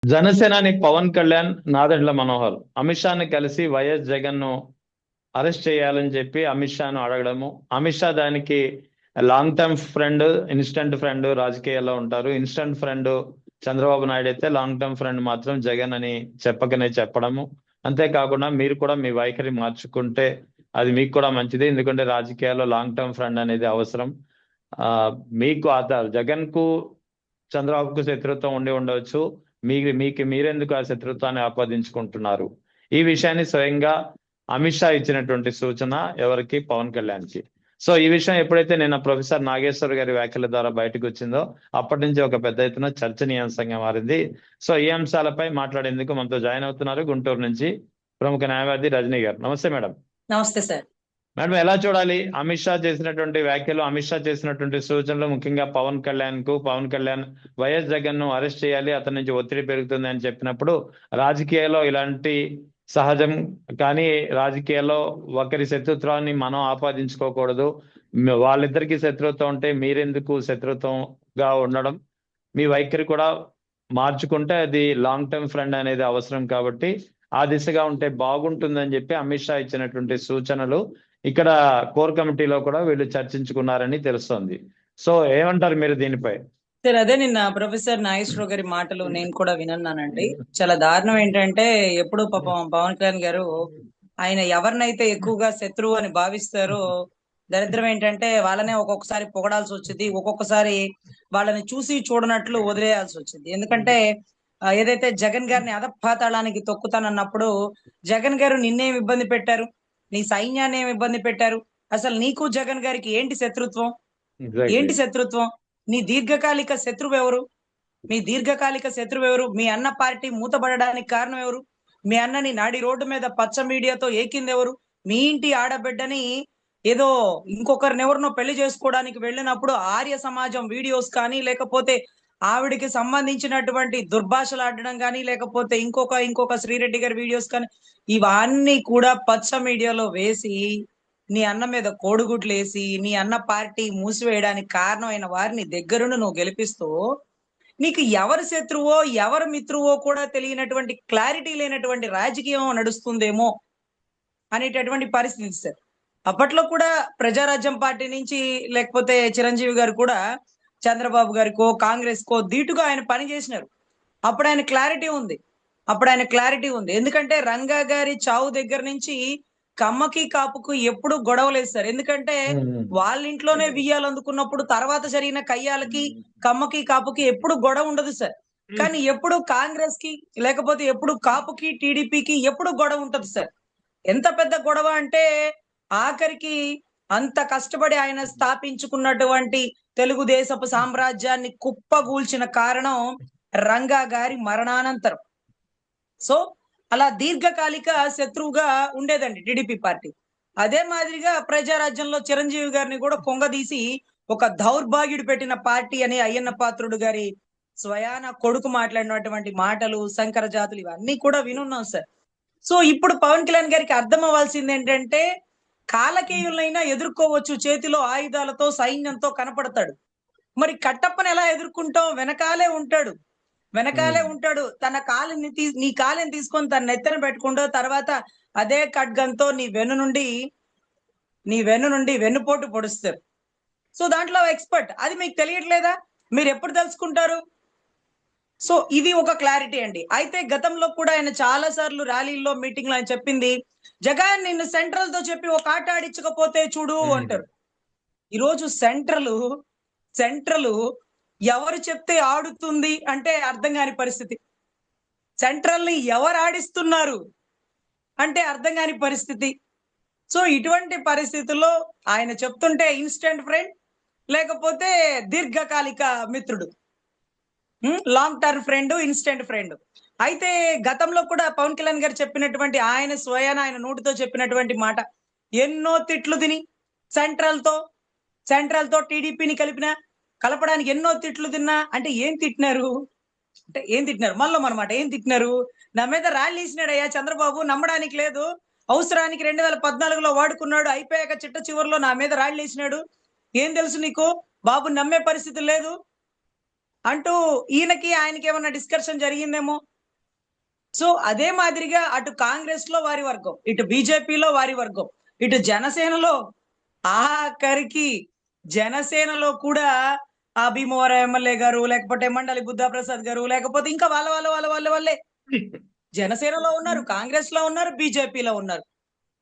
జనసేనాని పవన్ కళ్యాణ్, నాదెండ్ల మనోహర్ అమిత్ షాని కలిసి వైఎస్ జగన్ ను అరెస్ట్ చేయాలని చెప్పి అమిత్ షాను అడగడము. అమిత్ షా దానికి long term friend, instant friend రాజకీయాల్లో ఉంటారు. ఇన్స్టెంట్ ఫ్రెండ్ చంద్రబాబు నాయుడు అయితే లాంగ్ టర్మ్ ఫ్రెండ్ మాత్రం జగన్ అని చెప్పకనే చెప్పడము. అంతేకాకుండా మీరు కూడా మీ వైఖరి మార్చుకుంటే అది మీకు కూడా మంచిది. ఎందుకంటే రాజకీయాల్లో లాంగ్ టర్మ్ ఫ్రెండ్ అనేది అవసరం. ఆ మీకు జగన్ కు చంద్రబాబుకు శత్రుత్వం ఉండి ఉండవచ్చు. మీకు మీరెందుకు ఆ శత్రుత్వాన్ని ఆపాదించుకుంటున్నారు? ఈ విషయాన్ని స్వయంగా అమిత్ షా ఇచ్చినటువంటి సూచన ఎవరికి? పవన్ కళ్యాణ్కి. సో ఈ విషయం ఎప్పుడైతే నిన్న ప్రొఫెసర్ నాగేశ్వర్ గారి వ్యాఖ్యల ద్వారా బయటకు వచ్చిందో అప్పటి నుంచి ఒక పెద్ద ఎత్తున చర్చనీయాంశంగా మారింది. సో ఈ అంశాలపై మాట్లాడేందుకు మనతో జాయిన్ అవుతున్నారు గుంటూరు నుంచి ప్రముఖ న్యాయవాది రజనీ గారు. నమస్తే మేడం. నమస్తే సార్. మేడం, ఎలా చూడాలి అమిత్ షా చేసినటువంటి వ్యాఖ్యలు, అమిత్ షా చేసినటువంటి సూచనలు, ముఖ్యంగా పవన్ కళ్యాణ్ వైఎస్ జగన్ ను అరెస్ట్ చేయాలి, అతని నుంచి ఒత్తిడి పెరుగుతుంది అని చెప్పినప్పుడు రాజకీయాల్లో ఇలాంటి సహజం. కానీ రాజకీయాల్లో ఒకరి శత్రుత్వాన్ని మనం ఆపాదించుకోకూడదు. వాళ్ళిద్దరికి శత్రుత్వం ఉంటే మీరెందుకు శత్రుత్వంగా ఉండడం? మీ వైఖరి కూడా మార్చుకుంటే అది లాంగ్ టర్మ్ ఫ్రెండ్ అనేది అవసరం. కాబట్టి ఆ దిశగా ఉంటే బాగుంటుందని చెప్పి అమిత్ షా ఇచ్చినటువంటి సూచనలు ఇక్కడ కోర్ కమిటీలో కూడా వీళ్ళు చర్చించుకున్నారని తెలుస్తోంది. సో ఏమంటారు మీరు దీనిపై? సార్, అదే నిన్న ప్రొఫెసర్ నాగేశ్వర గారి మాటలు నేను కూడా వినన్నానండి. చాలా దారుణం ఏంటంటే, ఎప్పుడు పాపం పవన్ కళ్యాణ్ గారు ఆయన ఎవరినైతే ఎక్కువగా శత్రువు అని భావిస్తారో, దరిద్రం ఏంటంటే వాళ్ళనే ఒక్కొక్కసారి పొగడాల్సి వచ్చింది, ఒక్కొక్కసారి వాళ్ళని చూసి చూడనట్లు వదిలేయాల్సి వచ్చింది. ఎందుకంటే ఏదైతే జగన్ గారిని అధపాతాళానికి తొక్కుతానన్నప్పుడు జగన్ గారు నిన్నేం ఇబ్బంది పెట్టారు, నీ సైన్యాన్ని ఏమి ఇబ్బంది పెట్టారు, అసలు నీకు జగన్ గారికి ఏంటి శత్రుత్వం? ఏంటి శత్రుత్వం? నీ దీర్ఘకాలిక శత్రువు ఎవరు? మీ దీర్ఘకాలిక శత్రువు ఎవరు? మీ అన్న పార్టీ మూతబడడానికి కారణం ఎవరు? మీ అన్నని నాడి రోడ్డు మీద పచ్చ మీడియాతో ఏకింది ఎవరు? మీ ఇంటి ఆడబిడ్డని ఏదో ఇంకొకరినెవరినో పెళ్లి చేసుకోవడానికి వెళ్ళినప్పుడు ఆర్య సమాజం వీడియోస్ కానీ, లేకపోతే ఆవిడికి సంబంధించినటువంటి దుర్భాషలు ఆడడం కానీ, లేకపోతే ఇంకొక శ్రీరెడ్డి గారి వీడియోస్ కానీ, ఇవన్నీ కూడా పచ్చ మీడియాలో వేసి నీ అన్న మీద కోడిగుడ్లు వేసి నీ అన్న పార్టీ మూసివేయడానికి కారణమైన వారిని దగ్గరుండి నువ్వు గెలిపిస్తూ, నీకు ఎవరు శత్రువో ఎవరు మిత్రువో కూడా తెలియనటువంటి, క్లారిటీ లేనటువంటి రాజకీయం నడుస్తుందేమో అనేటటువంటి పరిస్థితి సార్. అప్పట్లో కూడా ప్రజారాజ్యం పార్టీ నుంచి, లేకపోతే చిరంజీవి గారు కూడా చంద్రబాబు గారికో కాంగ్రెస్ కో ధీటుగా ఆయన పని చేసినారు. అప్పుడు ఆయన క్లారిటీ ఉంది. ఎందుకంటే రంగా గారి చావు దగ్గర నుంచి కమ్మకి కాపుకు ఎప్పుడు గొడవలేదు సార్. ఎందుకంటే వాళ్ళ ఇంట్లోనే బియ్యాలు అందుకున్నప్పుడు తర్వాత జరిగిన కయ్యాలకి కమ్మకి కాపుకి ఎప్పుడు గొడవ ఉండదు సార్. కానీ ఎప్పుడు కాంగ్రెస్ కి, లేకపోతే ఎప్పుడు కాపుకి టీడీపీకి ఎప్పుడు గొడవ ఉంటది సార్. ఎంత పెద్ద గొడవ అంటే ఆఖరికి అంత కష్టపడి ఆయన స్థాపించుకున్నటువంటి తెలుగుదేశపు సామ్రాజ్యాన్ని కుప్పగూల్చిన కారణం రంగా గారి మరణానంతరం. సో అలా దీర్ఘకాలిక శత్రువుగా ఉండేదండి టీడీపీ పార్టీ. అదే మాదిరిగా ప్రజారాజ్యంలో చిరంజీవి గారిని కూడా కొంగదీసి ఒక దౌర్భాగ్యుడు పెట్టిన పార్టీ అని అయ్యన్న పాత్రుడు గారి స్వయాన కొడుకు మాట్లాడినటువంటి మాటలు, శంకర జాతులు, ఇవన్నీ కూడా వినున్నాం సార్. సో ఇప్పుడు పవన్ కళ్యాణ్ గారికి అర్థం అవ్వాల్సింది ఏంటంటే, కాలకేయులైనా ఎదుర్కోవచ్చు, చేతిలో ఆయుధాలతో సైన్యంతో కనపడతాడు. మరి కట్టప్పని ఎలా ఎదుర్కొంటాం? వెనకాలే ఉంటాడు. తన కాలుని నీ కాలుని తీసుకొని తన నెత్తన పెట్టుకుంటూ తర్వాత అదే ఖడ్గంతో నీ వెన్ను నుండి వెన్నుపోటు పొడుస్తారు. సో దాంట్లో ఎక్స్పర్ట్. అది మీకు తెలియట్లేదా? మీరు ఎప్పుడు తెలుసుకుంటారు? సో ఇది ఒక క్లారిటీ అండి. అయితే గతంలో కూడా ఆయన చాలా సార్లు ర్యాలీల్లో, మీటింగ్ లో ఆయన చెప్పింది, జగన్ నిన్ను సెంట్రల్ తో చెప్పి ఒక ఆట ఆడించకపోతే చూడు అంటారు. ఈరోజు సెంట్రల్ ఎవరు చెప్తే ఆడుతుంది అంటే అర్థం కాని పరిస్థితి. సెంట్రల్ ని ఎవరు ఆడిస్తున్నారు అంటే అర్థం కాని పరిస్థితి. సో ఇటువంటి పరిస్థితుల్లో ఆయన చెప్తుంటే ఇన్స్టెంట్ ఫ్రెండ్, లేకపోతే దీర్ఘకాలిక మిత్రుడు, long term friend, instant friend. అయితే గతంలో కూడా పవన్ కళ్యాణ్ గారు చెప్పినటువంటి, ఆయన స్వయాన ఆయన నోటితో చెప్పినటువంటి మాట, ఎన్నో తిట్లు తిని సెంట్రల్ తో టీడీపీని కలపడానికి ఎన్నో తిట్లు తిన్నా. అంటే ఏం తిట్టినారు? మళ్ళీ మనమాట ఏం తిట్టినారు? నా మీద ర్యాలీ వేసినాడయ్యా చంద్రబాబు, నమ్మడానికి లేదు, అవసరానికి 2014లో వాడుకున్నాడు, అయిపోయాక చిట్ట చివరిలో నా మీద ర్యాలీ వేసినాడు, ఏం తెలుసు నీకు, బాబు నమ్మే పరిస్థితి లేదు అంటూ ఆయనకి ఏమన్నా డిస్కషన్ జరిగిందేమో. సో అదే మాదిరిగా అటు కాంగ్రెస్ లో వారి వర్గం, ఇటు బీజేపీలో వారి వర్గం, ఇటు జనసేనలో, ఆఖరికి జనసేనలో కూడా ఆ భీమవరం ఎమ్మెల్యే గారు, లేకపోతే మండలి బుద్ధప్రసాద్ గారు, లేకపోతే ఇంకా వాళ్ళే జనసేనలో ఉన్నారు, కాంగ్రెస్ లో ఉన్నారు, బీజేపీలో ఉన్నారు.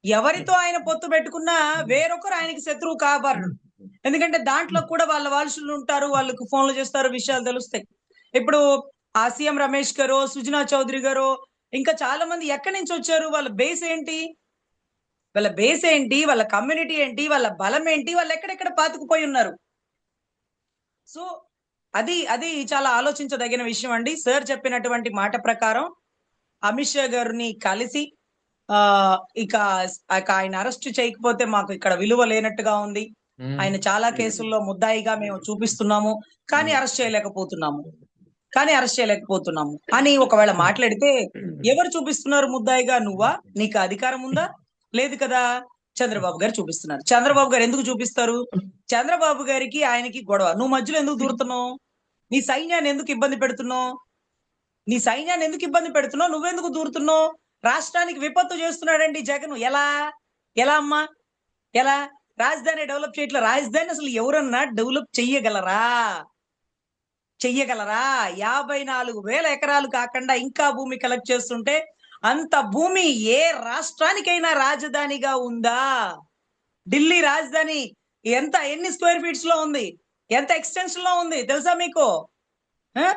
ఎవరితో ఆయన పొత్తు పెట్టుకున్నా వేరొకరు ఆయనకి శత్రువు కాబడరు. ఎందుకంటే దాంట్లో కూడా వాళ్ళ వారసులు ఉంటారు, వాళ్ళకు ఫోన్లు చేస్తారు, విషయాలు తెలుస్తాయి. ఇప్పుడు ఆ సీఎం రమేష్ గారు, సుజనా చౌదరి గారు, ఇంకా చాలా మంది ఎక్కడి నుంచి వచ్చారు, వాళ్ళ బేస్ ఏంటి, వాళ్ళ కమ్యూనిటీ ఏంటి, వాళ్ళ బలం ఏంటి, వాళ్ళు ఎక్కడెక్కడ పాతుకుపోయి ఉన్నారు. సో అది అది చాలా ఆలోచించదగిన విషయం అండి. సార్ చెప్పినటువంటి మాట ప్రకారం అమిత్ షా గారిని కలిసి ఆ ఇక ఆయన అరెస్ట్ చేయకపోతే మాకు ఇక్కడ విలువ లేనట్టుగా ఉంది, ఆయన చాలా కేసుల్లో ముద్దాయిగా మేము చూపిస్తున్నాము, కానీ అరెస్ట్ చేయలేకపోతున్నాము అని ఒకవేళ మాట్లాడితే, ఎవరు చూపిస్తున్నారు ముద్దాయిగా? నువ్వా? నీకు అధికారం ఉందా? లేదు కదా. చంద్రబాబు గారు చూపిస్తున్నారు. చంద్రబాబు గారు ఎందుకు చూపిస్తారు? చంద్రబాబు గారికి ఆయనకి గొడవ. నువ్వు మధ్యలో ఎందుకు దూరుతున్నావు? నీ సైన్యాన్ని ఎందుకు ఇబ్బంది పెడుతున్నావు? నువ్వెందుకు దూరుతున్నావు? రాష్ట్రానికి విపత్తు చేస్తున్నాడండి జగన్. ఎలా ఎలా అమ్మా, ఎలా? రాజధాని డెవలప్ చేయట్లా. రాజధాని అసలు ఎవరన్నా డెవలప్ చెయ్యగలరా? 54,000 ఎకరాలు కాకుండా ఇంకా భూమి కలెక్ట్ చేస్తుంటే, అంత భూమి ఏ రాష్ట్రానికైనా రాజధానిగా ఉందా? ఢిల్లీ రాజధాని ఎన్ని స్క్వేర్ ఫీట్స్ లో ఉంది, ఎంత ఎక్స్టెన్షన్ లో ఉంది తెలుసా మీకు?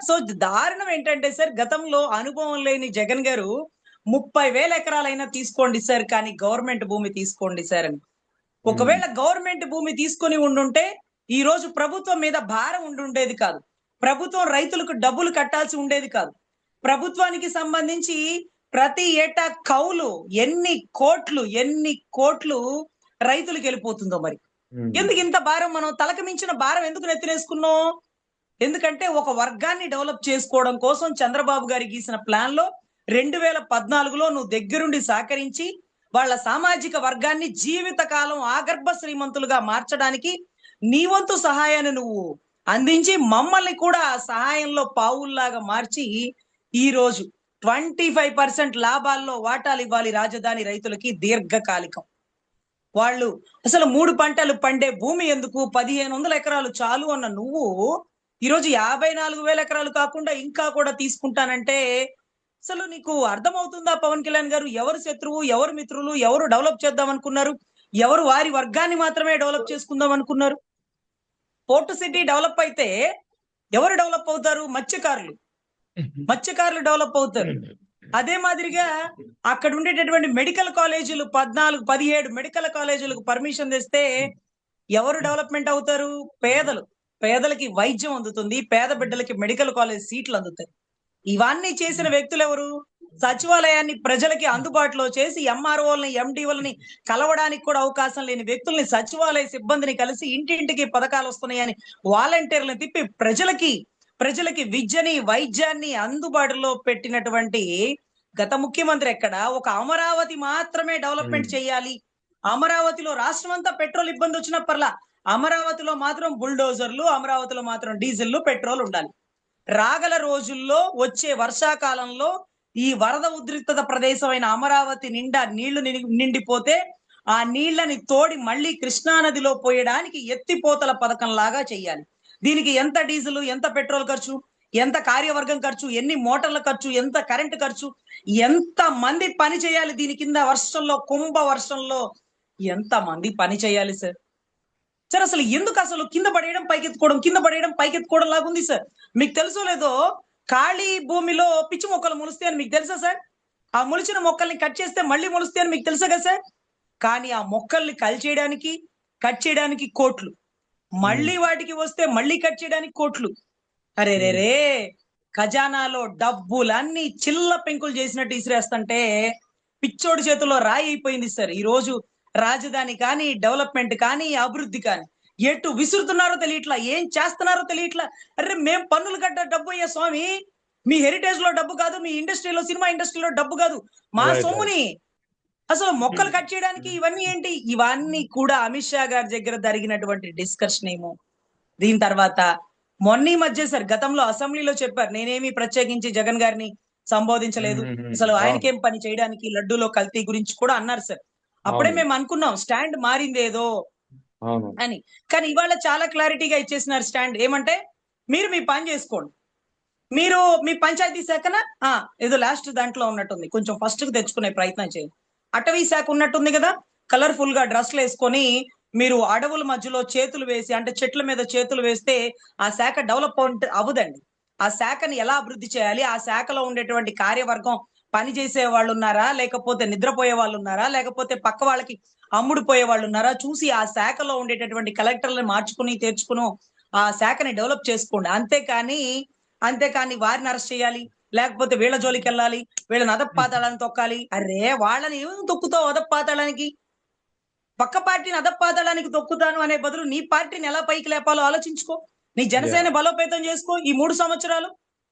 సో దారుణం ఏంటంటే సార్, గతంలో అనుభవం లేని జగన్ గారు 30,000 ఎకరాలైనా తీసుకోండి సార్, కానీ గవర్నమెంట్ భూమి తీసుకోండి సార్ అని. ఒకవేళ గవర్నమెంట్ భూమి తీసుకొని ఉండుంటే ఈ రోజు ప్రభుత్వం మీద భారం ఉండుండేది కాదు, ప్రభుత్వం రైతులకు డబ్బులు కట్టాల్సి ఉండేది కాదు. ప్రభుత్వానికి సంబంధించి ప్రతి ఏటా కౌలు ఎన్ని కోట్లు రైతులకు వెళ్ళిపోతుందో. మరి ఎందుకు ఇంత భారం? మనం తలకు మించిన భారం ఎందుకు నెత్తినేసుకున్నాం? ఎందుకంటే ఒక వర్గాన్ని డెవలప్ చేసుకోవడం కోసం చంద్రబాబు గారి గీసిన ప్లాన్ లో 2014లో నువ్వు దగ్గరుండి సహకరించి వాళ్ళ సామాజిక వర్గాన్ని జీవితకాలం ఆగర్భ శ్రీమంతులుగా మార్చడానికి నీ వంతు సహాయాన్ని నువ్వు అందించి, మమ్మల్ని కూడా సహాయంలో పావుల్లాగా మార్చి ఈ రోజు 25% లాభాల్లో వాటాలు ఇవ్వాలి రాజధాని రైతులకి దీర్ఘకాలికం. వాళ్ళు అసలు 3 పంటలు పండే భూమి ఎందుకు, 1,500 ఎకరాలు చాలు అన్న నువ్వు ఈరోజు 54,000 ఎకరాలు కాకుండా ఇంకా కూడా తీసుకుంటానంటే, అసలు నీకు అర్థమవుతుందా పవన్ కళ్యాణ్ గారు? ఎవరు శత్రువు, ఎవరు మిత్రులు, ఎవరు డెవలప్ చేద్దాం అనుకున్నారు, ఎవరు వారి వర్గాన్ని మాత్రమే డెవలప్ చేసుకుందాం అనుకున్నారు? పోర్టు సిటీ డెవలప్ అయితే ఎవరు డెవలప్ అవుతారు? మత్స్యకారులు డెవలప్ అవుతారు. అదే మాదిరిగా అక్కడ ఉండేటటువంటి మెడికల్ కాలేజీలు 14-17 మెడికల్ కాలేజీలకు పర్మిషన్ తెస్తే ఎవరు డెవలప్మెంట్ అవుతారు? పేదలకి వైద్యం అందుతుంది, పేద బిడ్డలకి మెడికల్ కాలేజ్ సీట్లు అందుతాయి. ఇవన్నీ చేసిన వ్యక్తులు ఎవరు? సచివాలయాన్ని ప్రజలకి అందుబాటులో చేసి ఎంఆర్ఓల్ని, ఎండిఓల్ని కలవడానికి కూడా అవకాశం లేని వ్యక్తుల్ని, సచివాలయ సిబ్బందిని కలిసి ఇంటింటికి పథకాలు వస్తున్నాయని వాలంటీర్లను తిప్పి ప్రజలకి విద్యని, వైద్యాన్ని అందుబాటులో పెట్టినటువంటి గత ముఖ్యమంత్రి ఎక్కడ? ఒక అమరావతి మాత్రమే డెవలప్మెంట్ చేయాలి, అమరావతిలో రాష్ట్రం అంతా పెట్రోల్ ఇబ్బంది వచ్చిన పర్లా, అమరావతిలో మాత్రం బుల్డోజర్లు, అమరావతిలో మాత్రం డీజిల్, పెట్రోల్ ఉండాలి. రాగల రోజుల్లో వచ్చే వర్షాకాలంలో ఈ వరద ఉద్రిక్తత ప్రదేశమైన అమరావతి నిండా నీళ్లు నిండిపోతే ఆ నీళ్లని తోడి మళ్ళీ కృష్ణానదిలో పోయడానికి ఎత్తిపోతల పథకం లాగా చేయాలి. దీనికి ఎంత డీజిల్, ఎంత పెట్రోల్ ఖర్చు, ఎంత కార్యవర్గం ఖర్చు, ఎన్ని మోటార్ల ఖర్చు, ఎంత కరెంటు ఖర్చు, ఎంత మంది పని చేయాలి దీని కింద? కుంభ వర్షంలో ఎంత మంది పని చేయాలి సార్? అసలు ఎందుకు అసలు కింద పడేయడం పైకెత్తుకోవడం లాగుంది సార్. మీకు తెలుసో లేదో, ఖాళీ భూమిలో పిచ్చి మొక్కలు మొలుస్తాయి అని మీకు తెలుసా సార్? ఆ మొలిచిన మొక్కల్ని కట్ చేస్తే మళ్ళీ మొలుస్తాయి అని మీకు తెలుసా కదా సార్? కానీ ఆ మొక్కల్ని కట్ చేయడానికి కోట్లు, మళ్ళీ వాటికి వస్తే మళ్ళీ కట్ చేయడానికి కోట్లు. అరే రే, ఖజానాలో డబ్బులన్నీ చిల్ల పెంకులు చేసినట్టు ఇసిరేస్తుంటే పిచ్చోడి చేతిలో రాయి అయిపోయింది సార్. ఈ రోజు రాజధాని కానీ, డెవలప్మెంట్ కానీ, అభివృద్ధి కానీ ఎటు విసురుతున్నారో తెలియట్లా, ఏం చేస్తున్నారో తెలియట్లా. అరే మేం పన్నులు కట్ట డబ్బు అయ్యా స్వామి, మీ హెరిటేజ్ లో డబ్బు కాదు, మీ ఇండస్ట్రీలో, సినిమా ఇండస్ట్రీలో డబ్బు కాదు, మా సొమ్ముని అసలు మొక్కలు కట్ చేయడానికి ఇవన్నీ ఏంటి? ఇవన్నీ కూడా అమిత్ షా గారి దగ్గర జరిగినటువంటి డిస్కషన్ ఏమో. దీని తర్వాత మొన్న మధ్య సార్, గతంలో అసెంబ్లీలో చెప్పారు, నేనేమి ప్రత్యేకించి జగన్ గారిని సంబోధించలేదు. అసలు ఆయనకేం పని చేయడానికి లడ్డూలో కల్తీ గురించి కూడా అన్నారు సార్. అప్పుడే అవును. మేము అనుకున్నాం స్టాండ్ మారిందేదో అవును. అని. కానీ ఇవాళ చాలా క్లారిటీగా ఇచ్చేసినారు స్టాండ్. ఏమంటే మీరు మీ పని చేసుకోండి. మీరు మీ పంచాయతీ శాఖన ఏదో లాస్ట్ దాంట్లో ఉన్నట్టుంది. కొంచెం ఫస్ట్ కి తెచ్చుకునే ప్రయత్నం చేయండి. అటవీ శాఖ ఉన్నట్టుంది కదా, కలర్ఫుల్ గా డ్రెస్లు వేసుకొని మీరు అడవుల మధ్యలో చేతులు వేసి, అంటే చెట్ల మీద చేతులు వేస్తే ఆ శాఖ డెవలప్మెంట్ అవ్వదండి. ఆ శాఖని ఎలా అభివృద్ధి చేయాలి, ఆ శాఖలో ఉండేటువంటి కార్యవర్గం పని చేసే వాళ్ళు ఉన్నారా, లేకపోతే నిద్రపోయే వాళ్ళు ఉన్నారా, లేకపోతే పక్క వాళ్ళకి అమ్ముడు పోయే వాళ్ళు ఉన్నారా చూసి ఆ శాఖలో ఉండేటటువంటి కలెక్టర్లను మార్చుకుని తెచ్చుకుని ఆ శాఖని డెవలప్ చేసుకోండి. అంతేకాని వారిని అరెస్ట్ చేయాలి, లేకపోతే వీళ్ళ జోలికి వెళ్ళాలి, వీళ్ళని అదపాతాళాన్ని తొక్కాలి. అరే వాళ్ళని ఏం తొక్కుతావు అదపాతాళానికి? పక్క పార్టీని అదపాతాళానికి తొక్కుతాను అనే బదులు నీ పార్టీని ఎలా పైకి లేపాలో ఆలోచించుకో. నీ జనసేన బలోపేతం చేసుకో. ఈ 3 సంవత్సరాలు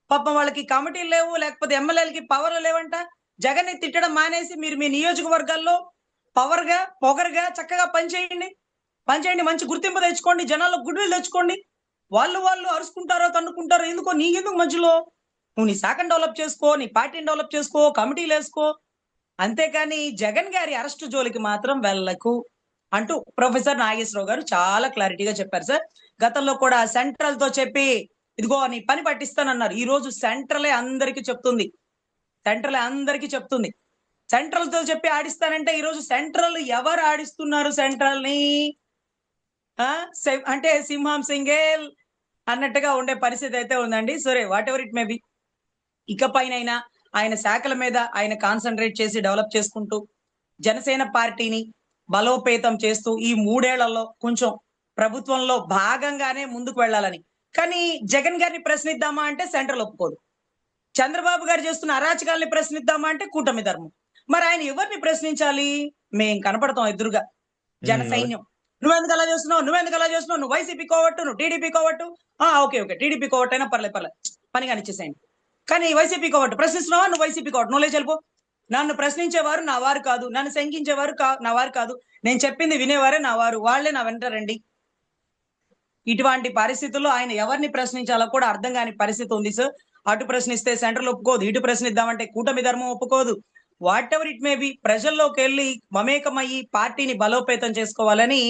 పాపం వాళ్ళకి కమిటీలు లేవు, లేకపోతే ఎమ్మెల్యేలకి పవర్లు లేవంట. జగన్ ని తిట్టడం మానేసి మీరు మీ నియోజకవర్గాల్లో పొగరుగా చక్కగా పనిచేయండి. మంచి గుర్తింపు తెచ్చుకోండి, జనాల్లో గుడ్ విల్ తెచ్చుకోండి. వాళ్ళు అరుచుకుంటారో తన్నుకుంటారో ఎందుకో, నీకెందుకు మధ్యలో? నువ్వు నీ శాఖను డెవలప్ చేసుకో, నీ పార్టీని డెవలప్ చేసుకో, కమిటీలు వేసుకో. అంతేకాని జగన్ గారి అరెస్ట్ జోలికి మాత్రం వెళ్ళకు అంటూ ప్రొఫెసర్ నాగేశ్వరరావు గారు చాలా క్లారిటీగా చెప్పారు సార్. గతంలో కూడా సెంట్రల్ తో చెప్పి ఇదిగో నీ పని పట్టిస్తానన్నారు. ఈ రోజు సెంట్రలే అందరికీ చెప్తుంది. సెంట్రల్ తో చెప్పి ఆడిస్తానంటే ఈ రోజు సెంట్రల్ ఎవరు ఆడిస్తున్నారు సెంట్రల్ ని? అంటే సింహం సింగేల్ అన్నట్టుగా ఉండే పరిస్థితి అయితే ఉందండి. సరే, whatever it may be, ఇకపైనైనా ఆయన శాఖల మీద ఆయన కాన్సన్ట్రేట్ చేసి డెవలప్ చేసుకుంటూ జనసేన పార్టీని బలోపేతం చేస్తూ ఈ 3 ఏళ్లలో కొంచెం ప్రభుత్వంలో భాగంగానే ముందుకు వెళ్ళాలని. కానీ జగన్ గారిని ప్రశ్నిద్దామా అంటే సెంట్రల్ ఒప్పుకోదు. చంద్రబాబు గారు చేస్తున్న అరాచకాల్ని ప్రశ్నిద్దామా అంటే కూటమి ధర్మం. మరి ఆయన ఎవరిని ప్రశ్నించాలి? మేం కనపడతాం ఎదురుగా జన సైన్యం. నువ్వెందుకు అలా చేస్తున్నావు, నువ్వు వైసీపీ కోవట్టు, నువ్వు టీడీపీ కోవట్టు. ఓకే టీడీపీ కోవట్టు అయినా పర్లేదు, పని కానిచ్చేసేయండి. కానీ వైసీపీ కోవట్టు ప్రశ్నిస్తున్నావా, నువ్వు వైసీపీ కోవట్టు, నువ్వు లేచెల్పో. నన్ను ప్రశ్నించేవారు నా వారు కాదు, నన్ను శంకించేవారు నా వారు కాదు, నేను చెప్పింది వినేవారే నా వారు, వాళ్లే నా వెంట రండి. ఇటువంటి పరిస్థితుల్లో ఆయన ఎవరిని ప్రశ్నించాలో కూడా అర్థం కాని పరిస్థితి ఉంది సార్. అటు ప్రశ్నిస్తే సెంట్రల్ ఒప్పుకోదు, ఇటు ప్రశ్నిద్దామంటే కూటమి ధర్మం ఒప్పుకోదు. What ever it may B, ప్రజల్లోకి వెళ్ళి మమేకమయ్యి పార్టీని బలోపేతం చేసుకోవాలని